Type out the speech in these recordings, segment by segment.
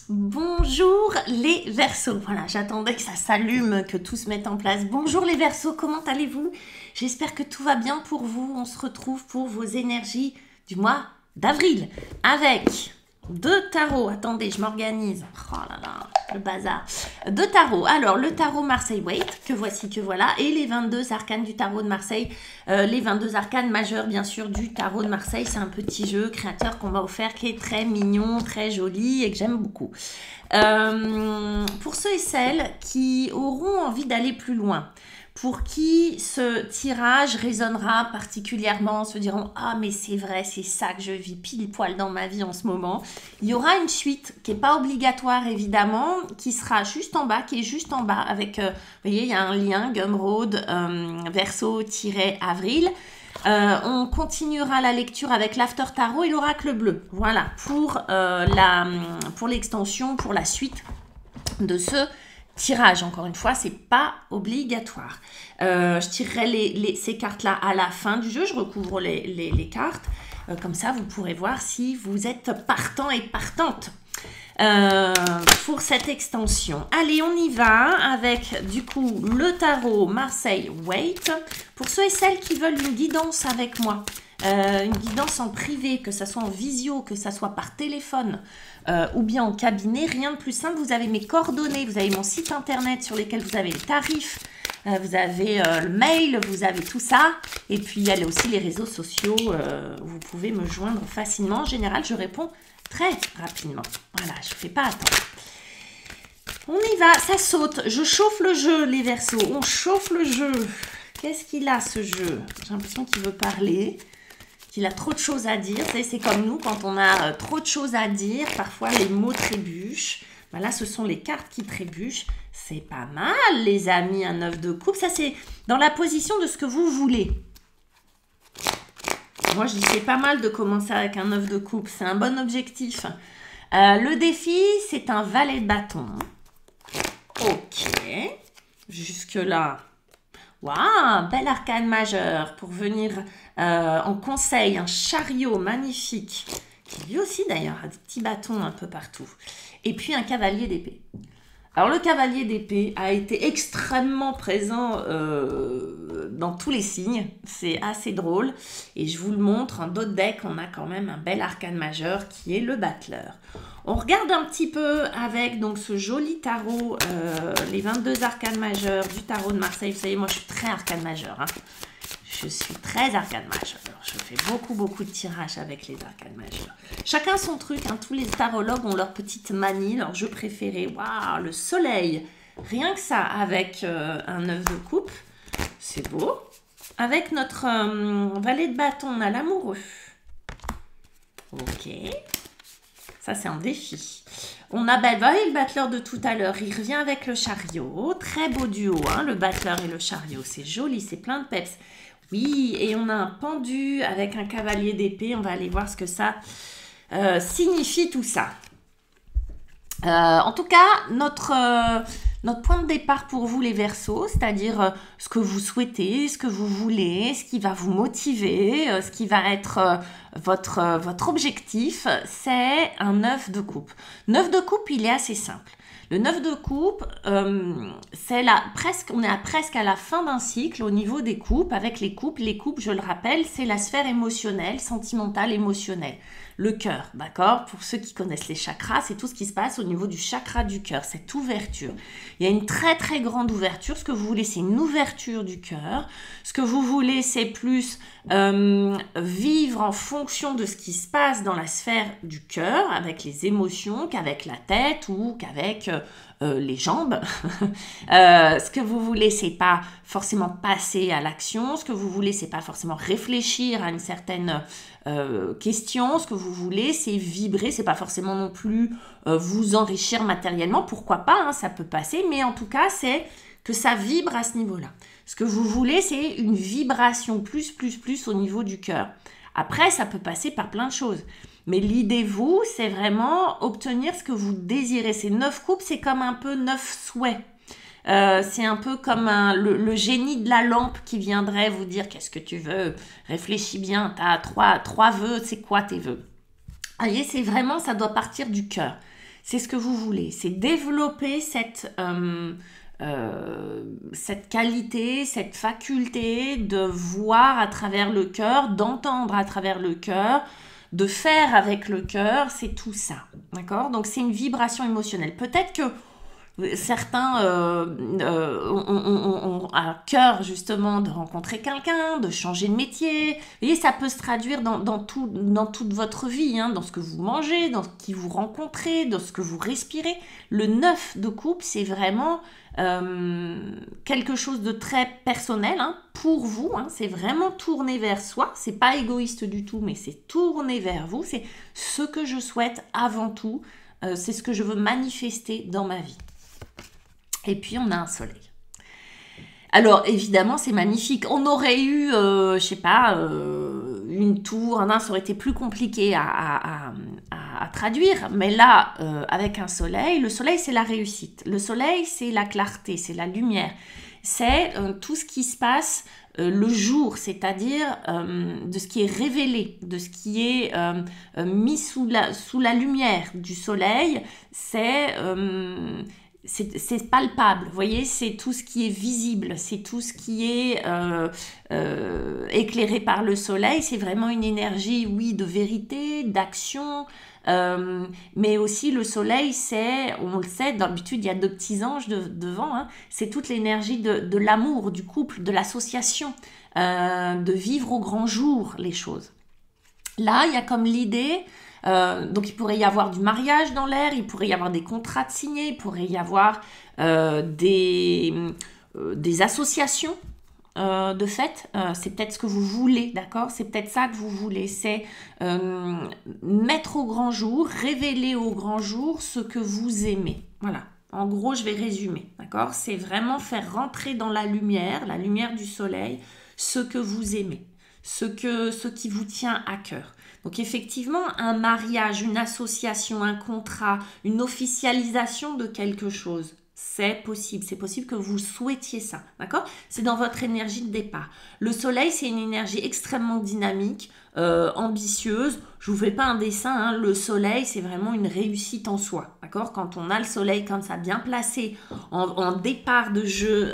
Bonjour les Verseaux. Voilà, j'attendais que ça s'allume, que tout se mette en place. Bonjour les Verseaux, comment allez-vous? J'espère que tout va bien pour vous. On se retrouve pour vos énergies du mois d'avril avec deux tarots. Attendez, je m'organise. Oh là là, le bazar. Deux tarots. Alors, le tarot Marseille Waite, que voici, que voilà, et les 22 arcanes du tarot de Marseille. Les 22 arcanes majeurs, bien sûr, du tarot de Marseille. C'est un petit jeu créateur qu'on m'a offert qui est très mignon, très joli et que j'aime beaucoup. Pour ceux et celles qui auront envie d'aller plus loin, pour qui ce tirage résonnera particulièrement, se diront « Ah, mais c'est vrai, c'est ça que je vis pile poil dans ma vie en ce moment », il y aura une suite qui n'est pas obligatoire, évidemment, qui sera juste en bas, qui est juste en bas, avec, vous voyez, il y a un lien, Gumroad, Verseau-Avril. On continuera la lecture avec l'After Tarot et l'Oracle Bleu. Voilà, pour l'extension, pour la suite de ce tirage. Encore une fois, c'est pas obligatoire. Je tirerai ces cartes-là à la fin du jeu. Je recouvre les cartes. Comme ça, vous pourrez voir si vous êtes partant et partante pour cette extension. Allez, on y va avec, du coup, le tarot Marseille Waite. Pour ceux et celles qui veulent une guidance avec moi, une guidance en privé, que ce soit en visio, que ce soit par téléphone ou bien en cabinet, rien de plus simple. Vous avez mes coordonnées, vous avez mon site internet sur lequel vous avez les tarifs, vous avez le mail, vous avez tout ça. Et puis, il y a aussi les réseaux sociaux, vous pouvez me joindre facilement. En général, je réponds très rapidement. Voilà, je ne fais pas attendre. On y va, ça saute. Je chauffe le jeu, les Verseaux. On chauffe le jeu. Qu'est-ce qu'il a, ce jeu? J'ai l'impression qu'il veut parler, qu'il a trop de choses à dire. C'est comme nous, quand on a trop de choses à dire, parfois les mots trébuchent. Ben là, ce sont les cartes qui trébuchent. C'est pas mal, les amis, un 9 de coupe. Ça, c'est dans la position de ce que vous voulez. Moi, je dis c'est pas mal de commencer avec un 9 de coupe. C'est un bon objectif. Le défi, c'est un valet de bâton. Ok. Jusque-là. Waouh, bel arcane majeur pour venir en conseil. Un chariot magnifique. Qui lui aussi, d'ailleurs, a des petits bâtons un peu partout. Et puis, un cavalier d'épée. Alors, le cavalier d'épée a été extrêmement présent dans tous les signes. C'est assez drôle. Et je vous le montre, en d'autres decks, on a quand même un bel arcane majeur qui est le battleur. On regarde un petit peu avec donc, ce joli tarot, les 22 arcanes majeurs du tarot de Marseille. Vous savez, moi, je suis très arcane majeur. Hein. Je suis très arcane majeur. Je fais beaucoup de tirages avec les arcanes majeurs. Chacun son truc. Hein. Tous les tarologues ont leur petite manie, leur jeu préféré. Waouh, le soleil. Rien que ça, avec un 9 de coupe. C'est beau. Avec notre valet de bâton, on a l'amoureux. Ok. Ça, c'est un défi. On a le battleur de tout à l'heure. Il revient avec le chariot. Très beau duo, hein, le battleur et le chariot. C'est joli, c'est plein de peps. Oui, et on a un pendu avec un cavalier d'épée. On va aller voir ce que ça signifie tout ça. En tout cas, notre point de départ pour vous les Verseaux, c'est-à-dire ce que vous souhaitez, ce que vous voulez, ce qui va vous motiver, ce qui va être votre objectif, c'est un 9 de coupe. 9 de coupe, il est assez simple. Le 9 de coupe, on est presque à la fin d'un cycle au niveau des coupes. Avec les coupes, je le rappelle, c'est la sphère émotionnelle, sentimentale, émotionnelle. Le cœur, d'accord? Pour ceux qui connaissent les chakras, c'est tout ce qui se passe au niveau du chakra du cœur, cette ouverture. Il y a une très grande ouverture. Ce que vous voulez, c'est une ouverture du cœur. Ce que vous voulez, c'est plus vivre en fonction de ce qui se passe dans la sphère du cœur, avec les émotions, qu'avec la tête ou qu'avec les jambes. Ce que vous voulez, c'est pas forcément passer à l'action. Ce que vous voulez, c'est pas forcément réfléchir à une certaine question. Ce que vous voulez, c'est vibrer. C'est pas forcément non plus vous enrichir matériellement. Pourquoi pas, hein, ça peut passer. Mais en tout cas, c'est que ça vibre à ce niveau-là. Ce que vous voulez, c'est une vibration plus au niveau du cœur. Après, ça peut passer par plein de choses. Mais l'idée, vous, c'est vraiment obtenir ce que vous désirez. Ces 9 coupes, c'est comme un peu 9 souhaits. C'est un peu comme le génie de la lampe qui viendrait vous dire qu'est-ce que tu veux. Réfléchis bien, tu as trois vœux, c'est quoi tes vœux? Vous voyez, c'est vraiment, ça doit partir du cœur. c'est ce que vous voulez. C'est développer cette qualité, cette faculté de voir à travers le cœur, d'entendre à travers le cœur, de faire avec le cœur, c'est tout ça, d'accord? Donc c'est une vibration émotionnelle. Peut-être que certains ont à cœur justement de rencontrer quelqu'un, de changer de métier. Vous voyez, ça peut se traduire dans toute votre vie, hein, dans ce que vous mangez, dans ce qui vous rencontrez, dans ce que vous respirez. Le 9 de coupe, c'est vraiment quelque chose de très personnel, hein, pour vous, hein, c'est vraiment tourné vers soi, c'est pas égoïste du tout, mais c'est tourné vers vous, c'est ce que je souhaite avant tout, c'est ce que je veux manifester dans ma vie. Et puis on a un soleil. Alors évidemment c'est magnifique, on aurait eu, je sais pas, une tour, ça aurait été plus compliqué à traduire, mais là avec un soleil, le soleil c'est la réussite, le soleil c'est la clarté, c'est la lumière, c'est tout ce qui se passe le jour, c'est-à-dire de ce qui est révélé, de ce qui est mis sous la lumière du soleil, c'est palpable, vous voyez, c'est tout ce qui est visible, c'est tout ce qui est éclairé par le soleil, c'est vraiment une énergie, oui, de vérité, d'action, mais aussi le soleil, on le sait, d'habitude il y a 2 petits anges devant, hein, c'est toute l'énergie de l'amour, du couple, de l'association, de vivre au grand jour les choses. Là, il y a comme l'idée... donc il pourrait y avoir du mariage dans l'air, il pourrait y avoir des contrats de signés, il pourrait y avoir des associations de fait, c'est peut-être ce que vous voulez, d'accord? C'est peut-être ça que vous voulez, c'est mettre au grand jour, révéler au grand jour ce que vous aimez. Voilà, en gros je vais résumer, d'accord? C'est vraiment faire rentrer dans la lumière du soleil, ce que vous aimez, ce qui vous tient à cœur. Donc effectivement, un mariage, une association, un contrat, une officialisation de quelque chose, c'est possible que vous souhaitiez ça, d'accord? C'est dans votre énergie de départ. Le soleil, c'est une énergie extrêmement dynamique, ambitieuse. Je vous fais pas un dessin, hein. Le soleil, c'est vraiment une réussite en soi, d'accord? Quand on a le soleil comme ça, bien placé, en départ de jeu,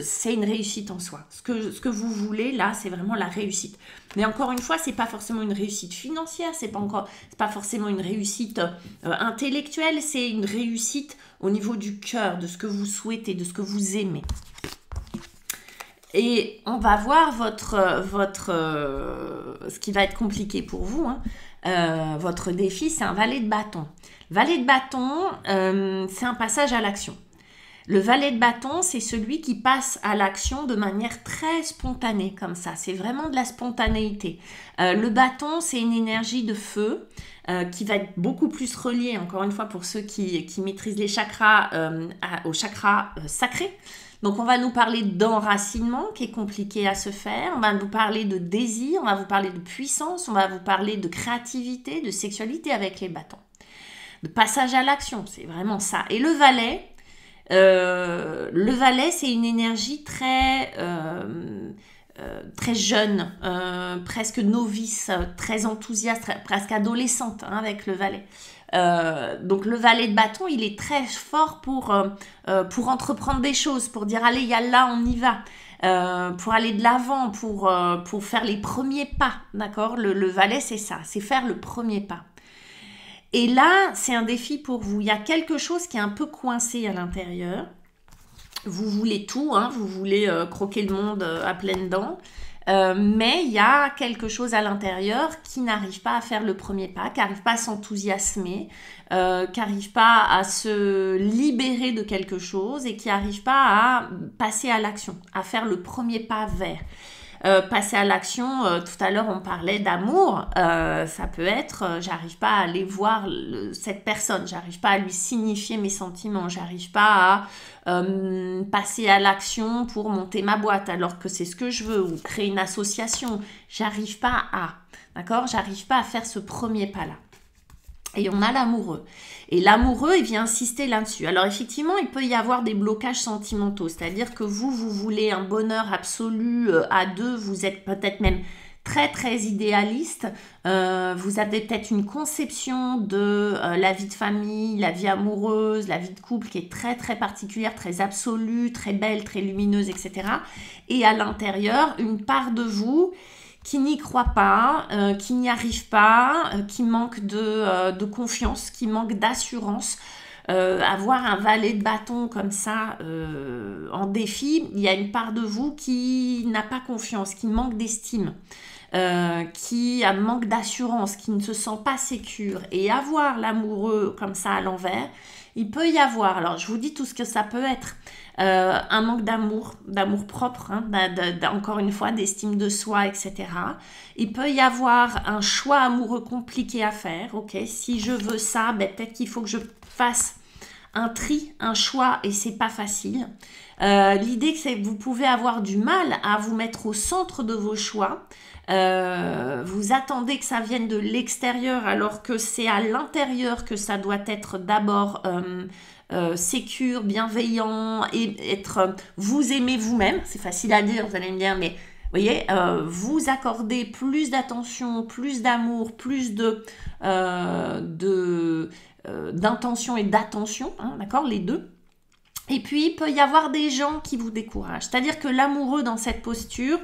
c'est une réussite en soi. Ce que vous voulez, là, c'est vraiment la réussite. Mais encore une fois, c'est pas forcément une réussite financière, c'est pas forcément une réussite intellectuelle, c'est une réussite au niveau du cœur, de ce que vous souhaitez, de ce que vous aimez. Et on va voir ce qui va être compliqué pour vous, hein. Votre défi, c'est un valet de bâton. Valet de bâton, c'est un passage à l'action. Le valet de bâton, c'est celui qui passe à l'action de manière très spontanée, comme ça. C'est vraiment de la spontanéité. Le bâton, c'est une énergie de feu qui va être beaucoup plus reliée, encore une fois, pour ceux qui maîtrisent les chakras, au chakra sacré. Donc, on va nous parler d'enracinement, qui est compliqué à se faire. On va nous parler de désir, on va vous parler de puissance, on va vous parler de créativité, de sexualité avec les bâtons. De passage à l'action, c'est vraiment ça. Et le valet, c'est une énergie très jeune, presque novice, très enthousiaste, presque adolescente, hein, avec le valet. Donc le valet de bâton, il est très fort pour entreprendre des choses, pour dire allez, là on y va, pour aller de l'avant, pour faire les premiers pas, d'accord? Le valet, c'est ça, c'est faire le premier pas. Et là, c'est un défi pour vous. Il y a quelque chose qui est un peu coincé à l'intérieur. Vous voulez tout, hein, vous voulez croquer le monde à pleines dents. Mais il y a quelque chose à l'intérieur qui n'arrive pas à faire le premier pas, qui n'arrive pas à s'enthousiasmer, qui n'arrive pas à se libérer de quelque chose et qui n'arrive pas à passer à l'action, à faire le premier pas vers. Passer à l'action, tout à l'heure on parlait d'amour, ça peut être j'arrive pas à aller voir cette personne, j'arrive pas à lui signifier mes sentiments, j'arrive pas à passer à l'action pour monter ma boîte alors que c'est ce que je veux, ou créer une association, j'arrive pas à faire ce premier pas là. Et on a l'amoureux. Et l'amoureux, il vient insister là-dessus. Alors effectivement, il peut y avoir des blocages sentimentaux. C'est-à-dire que vous voulez un bonheur absolu à deux. Vous êtes peut-être même très très idéaliste. Vous avez peut-être une conception de la vie de famille, la vie amoureuse, la vie de couple qui est très très particulière, très absolue, très belle, très lumineuse, etc. Et à l'intérieur, une part de vous qui n'y croit pas, qui n'y arrive pas, qui manque de confiance, qui manque d'assurance. Avoir un valet de bâton comme ça en défi, il y a une part de vous qui n'a pas confiance, qui manque d'estime, qui a manque d'assurance, qui ne se sent pas sécure. Et avoir l'amoureux comme ça à l'envers, il peut y avoir, alors je vous dis tout ce que ça peut être, un manque d'amour propre, hein, encore une fois, d'estime de soi, etc. Il peut y avoir un choix amoureux compliqué à faire, ok, si je veux ça, ben, peut-être qu'il faut que je fasse un tri, un choix, et c'est pas facile. L'idée, c'est que vous pouvez avoir du mal à vous mettre au centre de vos choix. Vous attendez que ça vienne de l'extérieur alors que c'est à l'intérieur que ça doit être d'abord sécure, bienveillant et être vous aimez vous-même. C'est facile à dire, vous allez me dire, mais vous voyez, vous accordez plus d'attention, plus d'amour, plus d'intention et d'attention, hein, d'accord, les deux. Et puis, il peut y avoir des gens qui vous découragent. C'est-à-dire que l'amoureux dans cette posture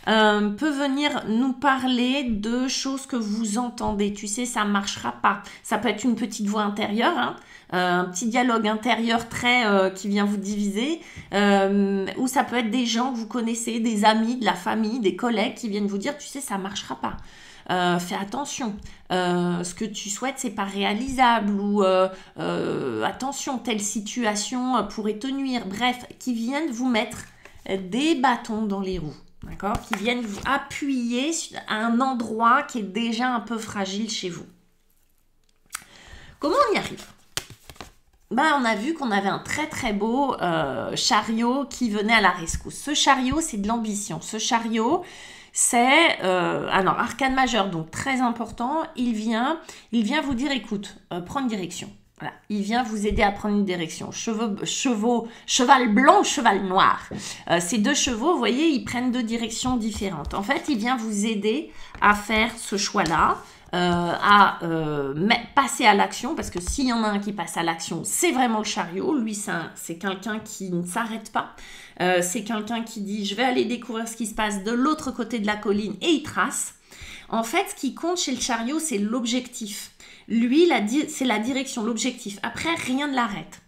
peut venir nous parler de choses que vous entendez. Tu sais, ça ne marchera pas. Ça peut être une petite voix intérieure, hein, un petit dialogue intérieur qui vient vous diviser, ou ça peut être des gens que vous connaissez, des amis, de la famille, des collègues qui viennent vous dire, tu sais, ça ne marchera pas. Fais attention, ce que tu souhaites c'est pas réalisable, ou attention, telle situation pourrait te nuire, bref, qui viennent vous mettre des bâtons dans les roues, d'accord, qui viennent vous appuyer à un endroit qui est déjà un peu fragile chez vous. Comment on y arrive? On a vu qu'on avait un très très beau chariot qui venait à la rescousse. Ce chariot, c'est de l'ambition. Ce chariot, c'est alors arcane majeur, donc très important. Il vient vous dire, écoute, prends une direction. Voilà. Il vient vous aider à prendre une direction. Cheval blanc, cheval noir. Ces deux chevaux, vous voyez, ils prennent deux directions différentes. En fait, il vient vous aider à faire ce choix-là. Passer à l'action, parce que s'il y en a un qui passe à l'action, c'est vraiment le chariot. Lui, c'est quelqu'un qui ne s'arrête pas. C'est quelqu'un qui dit, je vais aller découvrir ce qui se passe de l'autre côté de la colline, et il trace. En fait, ce qui compte chez le chariot, c'est l'objectif. Lui, c'est la direction, l'objectif. Après, rien ne l'arrête.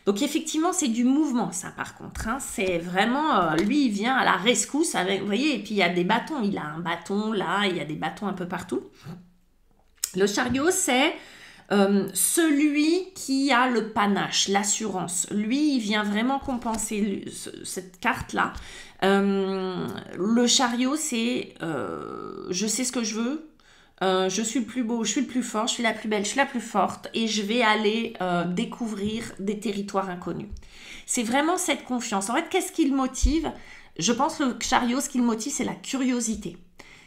Donc effectivement, c'est du mouvement, ça, par contre. Hein. C'est vraiment, lui, il vient à la rescousse avec, vous voyez, et puis il y a des bâtons. Il a un bâton là, il y a des bâtons un peu partout. Le chariot, c'est celui qui a le panache, l'assurance. Lui, il vient vraiment compenser cette carte-là. Le chariot, c'est je sais ce que je veux, je suis le plus beau, je suis le plus fort, je suis la plus belle, je suis la plus forte, et je vais aller découvrir des territoires inconnus. C'est vraiment cette confiance. En fait, qu'est-ce qui le motive? Je pense que le chariot, ce qui le motive, c'est la curiosité.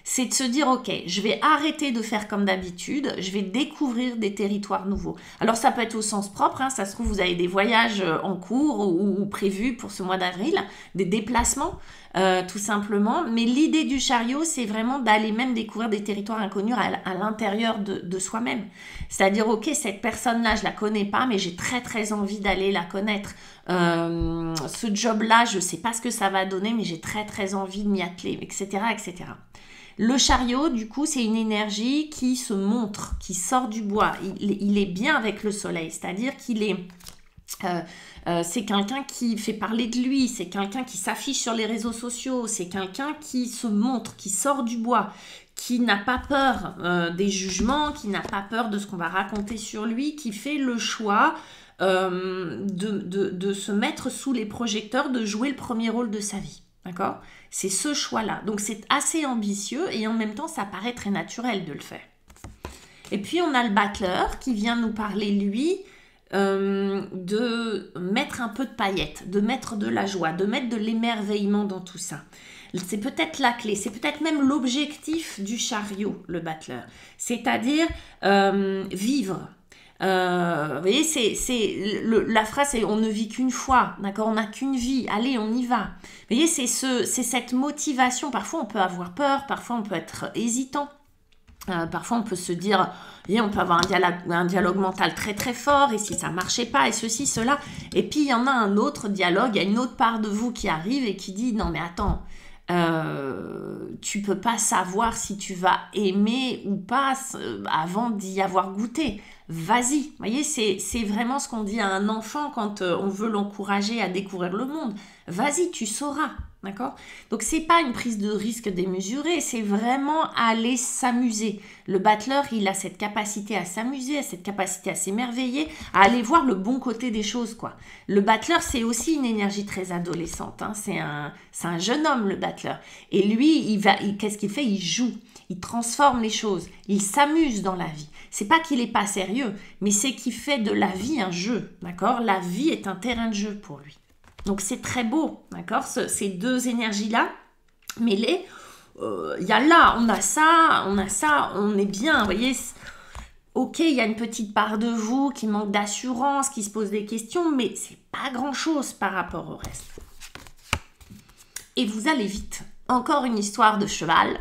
C'est de se dire, ok, je vais arrêter de faire comme d'habitude, je vais découvrir des territoires nouveaux. Alors ça peut être au sens propre, hein, ça se trouve vous avez des voyages en cours ou prévus pour ce mois d'avril, des déplacements tout simplement, mais l'idée du chariot, c'est vraiment d'aller même découvrir des territoires inconnus à l'intérieur de soi-même. C'est-à-dire, ok, cette personne-là, je la connais pas, mais j'ai très très envie d'aller la connaître. Ce job-là, je sais pas ce que ça va donner, mais j'ai très très envie de m'y atteler, etc., etc. Le chariot, du coup, c'est une énergie qui se montre, qui sort du bois. Il est bien avec le soleil, c'est-à-dire qu'il est... c'est quelqu'un qui fait parler de lui, c'est quelqu'un qui s'affiche sur les réseaux sociaux, c'est quelqu'un qui se montre, qui sort du bois, qui n'a pas peur des jugements, qui n'a pas peur de ce qu'on va raconter sur lui, qui fait le choix de se mettre sous les projecteurs, de jouer le premier rôle de sa vie. D'accord? C'est ce choix-là. Donc, c'est assez ambitieux et en même temps, ça paraît très naturel de le faire. Et puis, on a le battleur qui vient nous parler, lui, de mettre un peu de paillettes, de mettre de la joie, de mettre de l'émerveillement dans tout ça. C'est peut-être la clé, c'est peut-être même l'objectif du chariot, le battleur. C'est-à-dire vivre. Vous voyez, la phrase, c'est on ne vit qu'une fois, d'accord? On n'a qu'une vie, allez, on y va. Vous voyez, c'est cette motivation. Parfois, on peut avoir peur, parfois, on peut être hésitant. Parfois, on peut se dire, on peut avoir un dialogue mental très très fort, et si ça marchait pas, et ceci, cela. Et puis, il y en a un autre dialogue, il y a une autre part de vous qui arrive et qui dit, non mais attends, tu peux pas savoir si tu vas aimer ou pas avant d'y avoir goûté. Vas-y. Vous voyez, c'est vraiment ce qu'on dit à un enfant quand on veut l'encourager à découvrir le monde. Vas-y, tu sauras. D'accord? Donc, c'est pas une prise de risque démesurée, c'est vraiment aller s'amuser. Le battleur, il a cette capacité à s'amuser, à cette capacité à s'émerveiller, à aller voir le bon côté des choses, quoi. Le battleur, c'est aussi une énergie très adolescente. Hein. C'est un jeune homme, le battleur. Et lui, qu'est-ce qu'il fait? Il joue, il transforme les choses, il s'amuse dans la vie. C'est pas qu'il est pas sérieux, mais c'est qu'il fait de la vie un jeu, d'accord? La vie est un terrain de jeu pour lui. Donc, c'est très beau, d'accord? Ces deux énergies-là, mêlées, il y a là, on a ça, on est bien, vous voyez? Ok, il y a une petite part de vous qui manque d'assurance, qui se pose des questions, mais c'est pas grand-chose par rapport au reste. Et vous allez vite. Encore une histoire de cheval.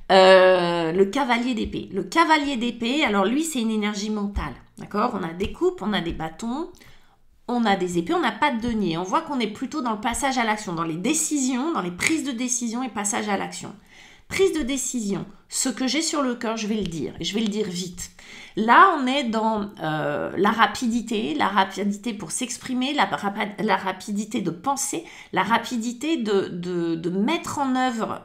Le cavalier d'épée. Le cavalier d'épée, alors lui, c'est une énergie mentale, d'accord? On a des coupes, on a des bâtons, on a des épées, on n'a pas de denier. On voit qu'on est plutôt dans le passage à l'action, dans les décisions, dans les prises de décision et passage à l'action. Prise de décision, ce que j'ai sur le cœur, je vais le dire, et je vais le dire vite. Là, on est dans la rapidité pour s'exprimer, la rapidité de penser, la rapidité de mettre en œuvre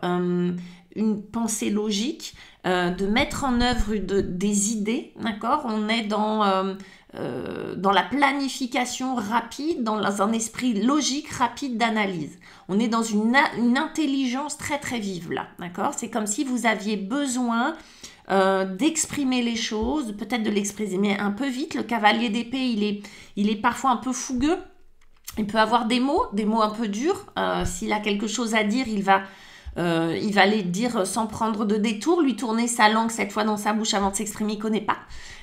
une pensée logique, de mettre en œuvre des idées, d'accord? On est dans la planification rapide, dans un esprit logique rapide d'analyse. On est dans une intelligence très très vive là, d'accord? C'est comme si vous aviez besoin d'exprimer les choses, peut-être de l'exprimer un peu vite. Le cavalier d'épée, il est parfois un peu fougueux. Il peut avoir des mots un peu durs. S'il a quelque chose à dire, il va les dire sans prendre de détour, lui tourner sa langue cette fois dans sa bouche avant de s'exprimer, il ne connaît pas.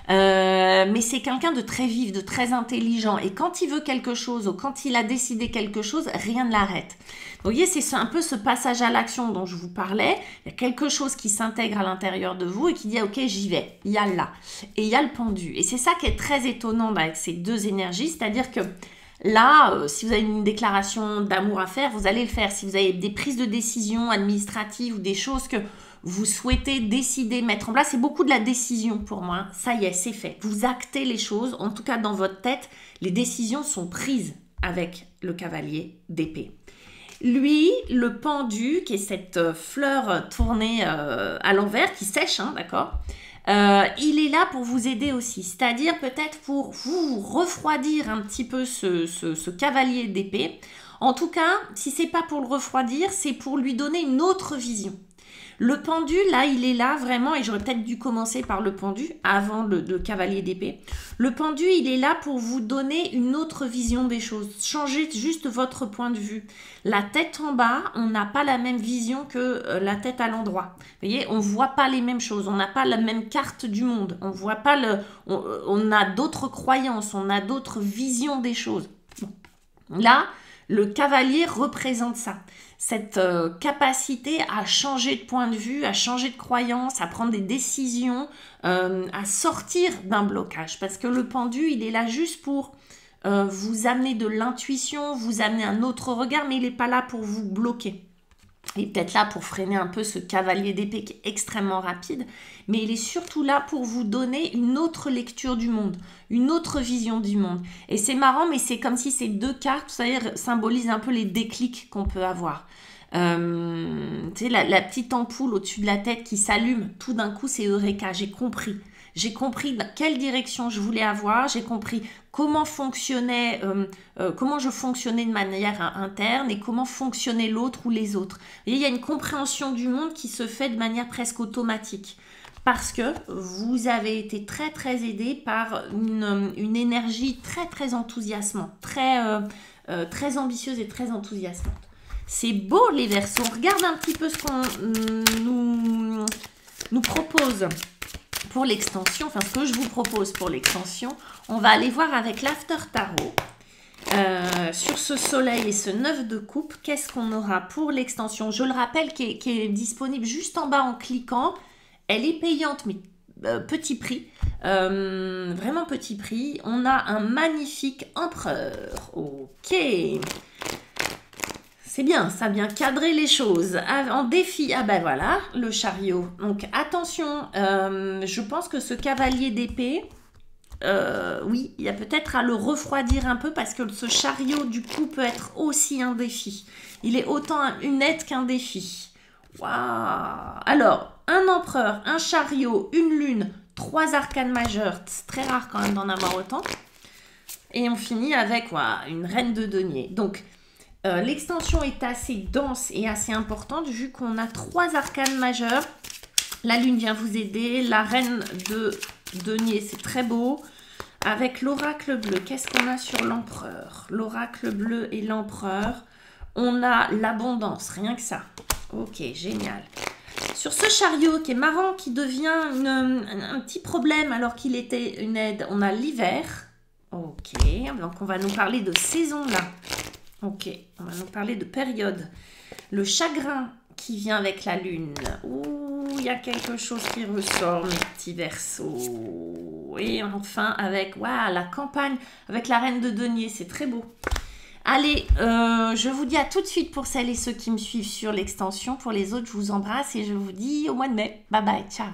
Mais c'est quelqu'un de très vif, de très intelligent. Et quand il veut quelque chose ou quand il a décidé quelque chose, rien ne l'arrête. Vous voyez, c'est un peu ce passage à l'action dont je vous parlais. Il y a quelque chose qui s'intègre à l'intérieur de vous et qui dit « Ok, j'y vais ». Il y a là. Et il y a le pendu. Et c'est ça qui est très étonnant avec ces deux énergies. C'est-à-dire que là, si vous avez une déclaration d'amour à faire, vous allez le faire. Si vous avez des prises de décision administratives ou des choses que vous souhaitez décider, mettre en place, c'est beaucoup de la décision pour moi. Ça y est, c'est fait. Vous actez les choses, en tout cas dans votre tête, les décisions sont prises avec le cavalier d'épée. Lui, le pendu, qui est cette fleur tournée à l'envers, qui sèche, hein, d'accord, il est là pour vous aider aussi, c'est-à-dire peut-être pour vous refroidir un petit peu ce cavalier d'épée. En tout cas, si c'est pas pour le refroidir, c'est pour lui donner une autre vision. Le pendu, là, il est là vraiment, et j'aurais peut-être dû commencer par le pendu avant le cavalier d'épée. Le pendu, il est là pour vous donner une autre vision des choses, changer juste votre point de vue. La tête en bas, on n'a pas la même vision que la tête à l'endroit. Vous voyez, on ne voit pas les mêmes choses, on n'a pas la même carte du monde, on voit pas on a d'autres croyances, on a d'autres visions des choses. Là, le cavalier représente ça. Cette capacité à changer de point de vue, à changer de croyance, à prendre des décisions, à sortir d'un blocage. Parce que le pendu, il est là juste pour vous amener de l'intuition, vous amener un autre regard, mais il n'est pas là pour vous bloquer. Il est peut-être là pour freiner un peu ce cavalier d'épée qui est extrêmement rapide, mais il est surtout là pour vous donner une autre lecture du monde, une autre vision du monde. Et c'est marrant, mais c'est comme si ces deux cartes, vous savez, symbolisent un peu les déclics qu'on peut avoir. Tu sais, la petite ampoule au-dessus de la tête qui s'allume, tout d'un coup, c'est Eureka, j'ai compris. J'ai compris dans quelle direction je voulais avoir, j'ai compris comment fonctionnait, comment je fonctionnais de manière interne et comment fonctionnait l'autre ou les autres. Et il y a une compréhension du monde qui se fait de manière presque automatique parce que vous avez été très très aidé par une énergie très très enthousiasmante, très ambitieuse et très enthousiasmante. C'est beau les Verseaux, regarde un petit peu ce qu'on nous propose. pour l'extension, enfin ce que je vous propose pour l'extension, on va aller voir avec l'After Tarot. Sur ce soleil et ce 9 de coupe, qu'est-ce qu'on aura pour l'extension? Je le rappelle, qui est disponible juste en bas en cliquant. Elle est payante, mais petit prix. Vraiment petit prix. On a un magnifique empereur. Ok. C'est bien, ça vient cadrer les choses. En défi, ah ben voilà, le chariot. Donc attention, je pense que ce cavalier d'épée... oui, il y a peut-être à le refroidir un peu parce que ce chariot du coup peut être aussi un défi. Il est autant une aide qu'un défi. Waouh! Alors, un empereur, un chariot, une lune, 3 arcanes majeures. C'est très rare quand même d'en avoir autant. Et on finit avec une reine de denier. Donc, l'extension est assez dense et assez importante vu qu'on a 3 arcanes majeures. La lune vient vous aider. La reine de denier, c'est très beau. Avec l'oracle bleu, qu'est-ce qu'on a sur l'empereur? L'oracle bleu et l'empereur, on a l'abondance, rien que ça. Ok, génial. Sur ce chariot qui est marrant, qui devient un petit problème alors qu'il était une aide, on a l'hiver. Ok, donc on va nous parler de saison là. Ok, on va nous parler de période. Le chagrin qui vient avec la lune. Ouh, il y a quelque chose qui ressort, mes petits Verseaux. Et enfin, avec la campagne, avec la reine de denier, c'est très beau. Allez, je vous dis à tout de suite pour celles et ceux qui me suivent sur l'extension. Pour les autres, je vous embrasse et je vous dis au mois de mai. Bye bye, ciao.